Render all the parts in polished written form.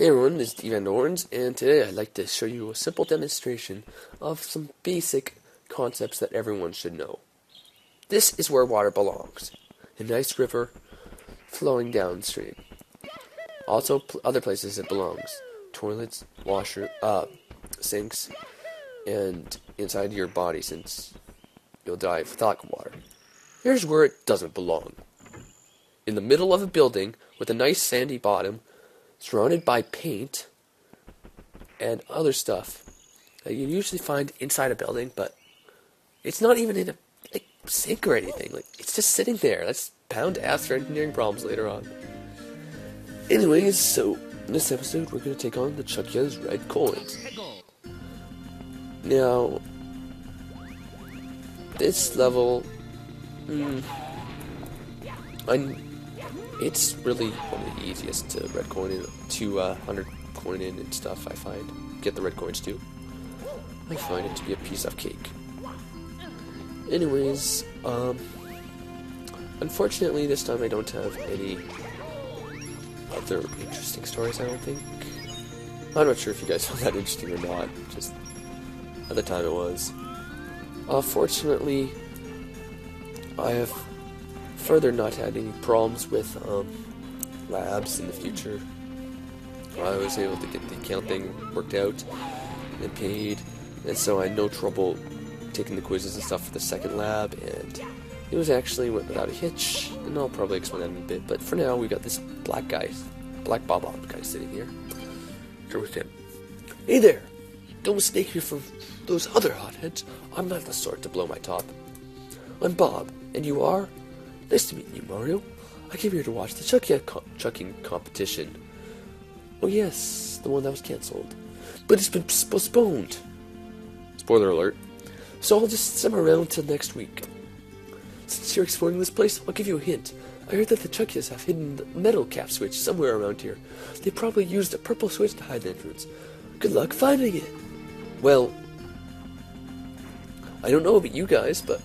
Hey everyone, this is Steve Orange, and today I'd like to show you a simple demonstration of some basic concepts that everyone should know. This is where water belongs. A nice river flowing downstream. Also, other places it belongs. Toilets, sinks, and inside your body, since you'll die of lack of water. Here's where it doesn't belong. In the middle of a building with a nice sandy bottom, surrounded by paint and other stuff that you usually find inside a building, but it's not even in a sink or anything. It's just sitting there. That's bound to ask for engineering problems later on. Anyways, so in this episode, we're going to take on the Chuckya's red coins. Now, this level, it's really one of the easiest to red coin in, to 100 coin in and stuff, I find. Get the red coins too. I find it to be a piece of cake. Anyways, unfortunately this time I don't have any other interesting stories, I don't think. I'm not sure if you guys found that interesting or not, just at the time it was. Fortunately, I have further not had any problems with labs in the future. I was able to get the account thing worked out and paid, and so I had no trouble taking the quizzes and stuff for the second lab, and it was actually went without a hitch, and I'll probably explain that in a bit. But for now, we got this black bob guy sitting here. Here with him. Hey there! Don't mistake me for those other hotheads. I'm not the sort to blow my top. I'm Bob, and you are? Nice to meet you, Mario. I came here to watch the Chuckya chucking competition. Oh yes, the one that was cancelled. But it's been postponed. Spoiler alert. So I'll just simmer around till next week. Since you're exploring this place, I'll give you a hint. I heard that the Chuckyas have hidden the metal cap switch somewhere around here. They probably used a purple switch to hide the entrance. Good luck finding it. Well, I don't know about you guys, but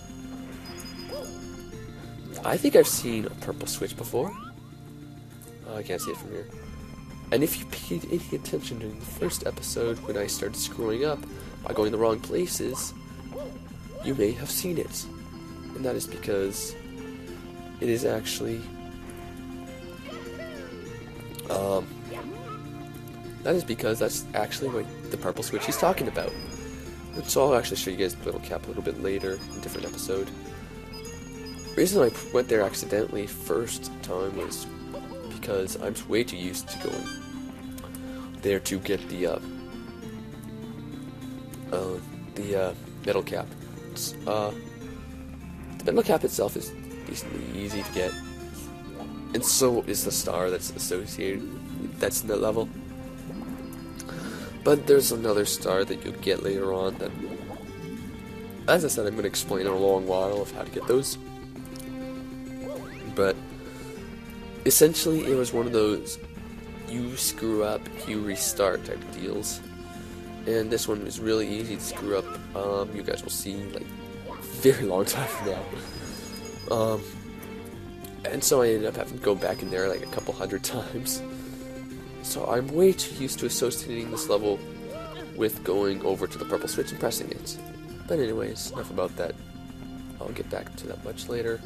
I think I've seen a purple switch before. I can't see it from here. And if you paid any attention during the first episode when I started screwing up by going the wrong places, you may have seen it. And that is because it is actually that's actually what the purple switch he's talking about. So I'll actually show you guys the little cap a little bit later in a different episode. The reason I went there accidentally first time was because I'm way too used to going there to get the metal cap. The metal cap itself is decently easy to get, and so is the star that's associated, that's in that level. But there's another star that you'll get later on that, as I said, I'm going to explain in a long while of how to get those. But essentially, it was one of those you screw up, you restart type of deals. And this one was really easy to screw up. You guys will see, like, very long time from now. And so I ended up having to go back in there like a couple hundred times. So I'm way too used to associating this level with going over to the purple switch and pressing it. But anyways, enough about that. I'll get back to that much later.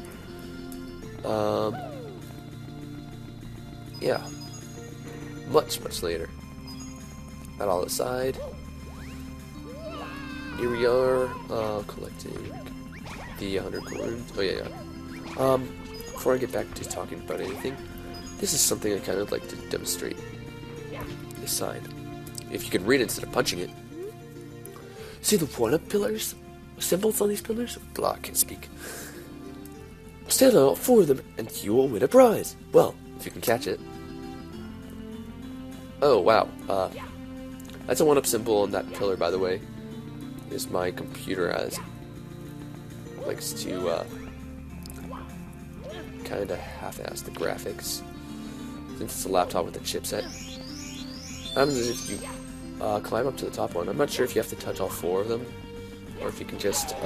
Yeah. Much later. That all aside, here we are, collecting the 100 coins. Oh yeah. Before I get back to talking about anything, this is something I kind of like to demonstrate. This sign. If you can read it instead of punching it. See the one-up pillars? Symbols on these pillars? Blah, can't speak. Stand on all four of them, and you will win a prize. Well, if you can catch it. Oh, wow. That's a one-up symbol on that pillar, by the way. Is my computer likes to kind of half-ass the graphics, since it's a laptop with a chipset. Happens is if you climb up to the top one. I'm not sure if you have to touch all four of them, or if you can just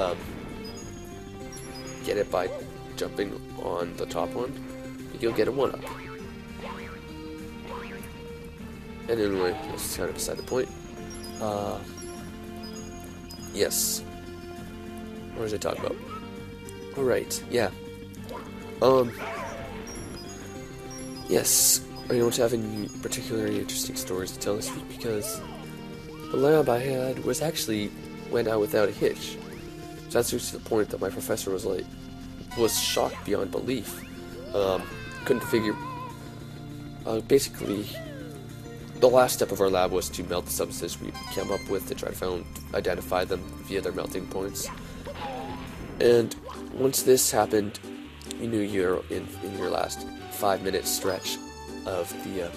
get it by jumping on the top one. You'll get a 1-up. And anyway, that's kind of beside the point. Yes. What was I talking about? Alright, yeah. Yes, I don't have any particularly interesting stories to tell this week because the lab I had went out without a hitch. So that's just to the point that my professor was shocked beyond belief. Couldn't figure. Basically, the last step of our lab was to melt the substances we came up with to try to identify them via their melting points. And once this happened, you knew you're in your last 5-minute stretch of the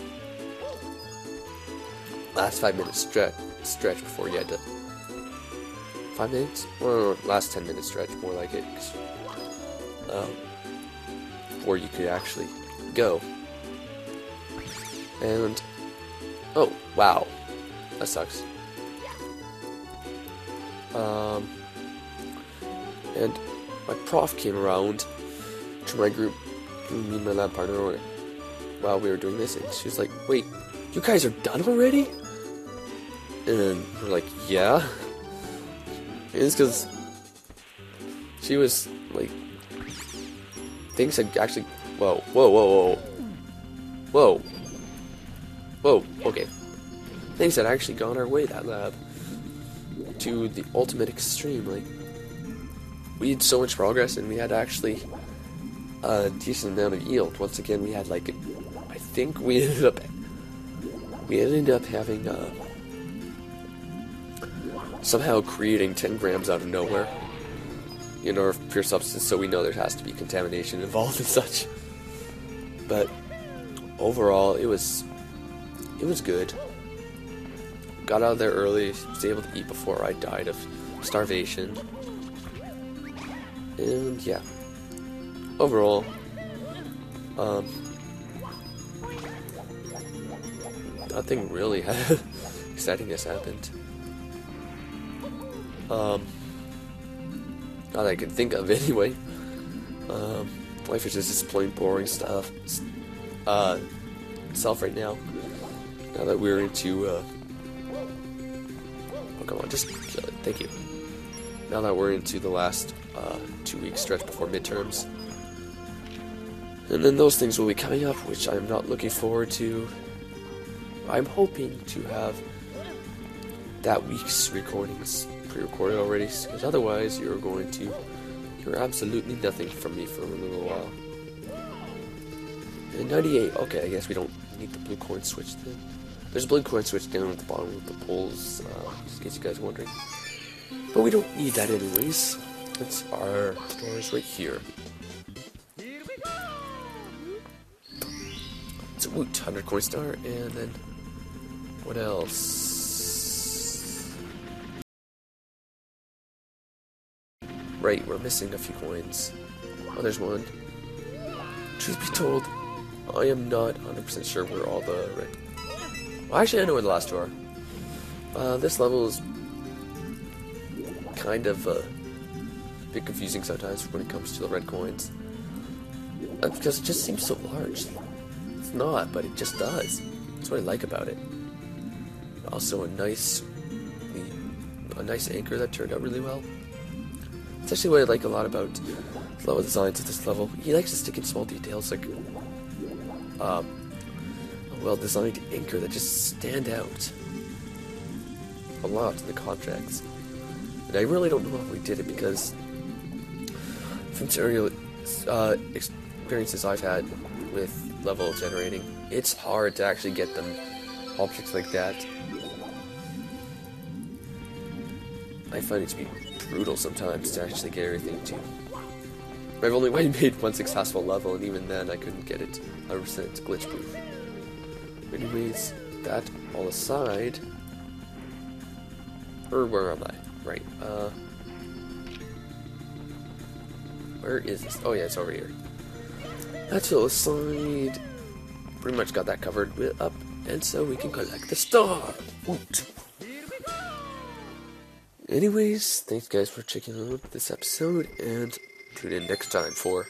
last 5-minute stretch before you had to 5 minutes or last 10-minute stretch, more like it, before you could actually go. And oh wow, that sucks. And my prof came around to my group, me and my lab partner, while we were doing this, and she was like, "Wait, you guys are done already?" And we're like, "Yeah." And it's because she was like, things had actually, whoa, okay. Things had actually gone our way, that lab, to the ultimate extreme. Like, we had so much progress, and we had actually a decent amount of yield. Once again, we had I think we ended up having somehow creating 10 grams out of nowhere in our pure substance, so we know there has to be contamination involved and such. But overall, it was good. Got out of there early, was able to eat before I died of starvation. And yeah, overall, nothing really exciting has happened. Not that I can think of anyway. Life is just plain boring stuff. Itself right now. Now that we're into, oh come on, just kill it. Thank you. Now that we're into the last 2-week stretch before midterms, and then those things will be coming up, which I'm not looking forward to. I'm hoping to have that week's recordings pre-recorded already, because otherwise you're going to hear absolutely nothing from me for a little while. And 98, okay, I guess we don't need the blue coin switch then. There's a blue coin switch down at the bottom of the poles, just in case you guys are wondering. But we don't need that anyways. It's our stores right here. It's a woot, 100 coin star, and then what else? Right, we're missing a few coins. Oh, there's one. Truth be told, I am not 100% sure where all the red... Well, actually, I know where the last two are. This level is kind of a bit confusing sometimes when it comes to the red coins. Because it just seems so large. It's not, but it just does. That's what I like about it. Also, a nice anchor that turned out really well. It's actually what I like a lot about the level designs of this level. He likes to stick in small details, like a well-designed anchor that just stand out a lot in the contracts. And I really don't know how we did it, because from serial experiences I've had with level generating, it's hard to actually get them objects like that. I find it to be brutal sometimes to actually get everything to. I've only made one successful level, and even then I couldn't get it 100% glitch proof. Anyways, that all aside, or where am I? Right, where is this? Oh yeah, it's over here. That's all aside. Pretty much got that covered up, and so we can collect the star. Woot. Anyways, thanks guys for checking out this episode, and tune in next time for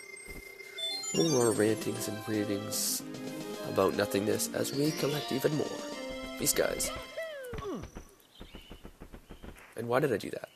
more rantings and ravings about nothingness as we collect even more. These guys. And why did I do that?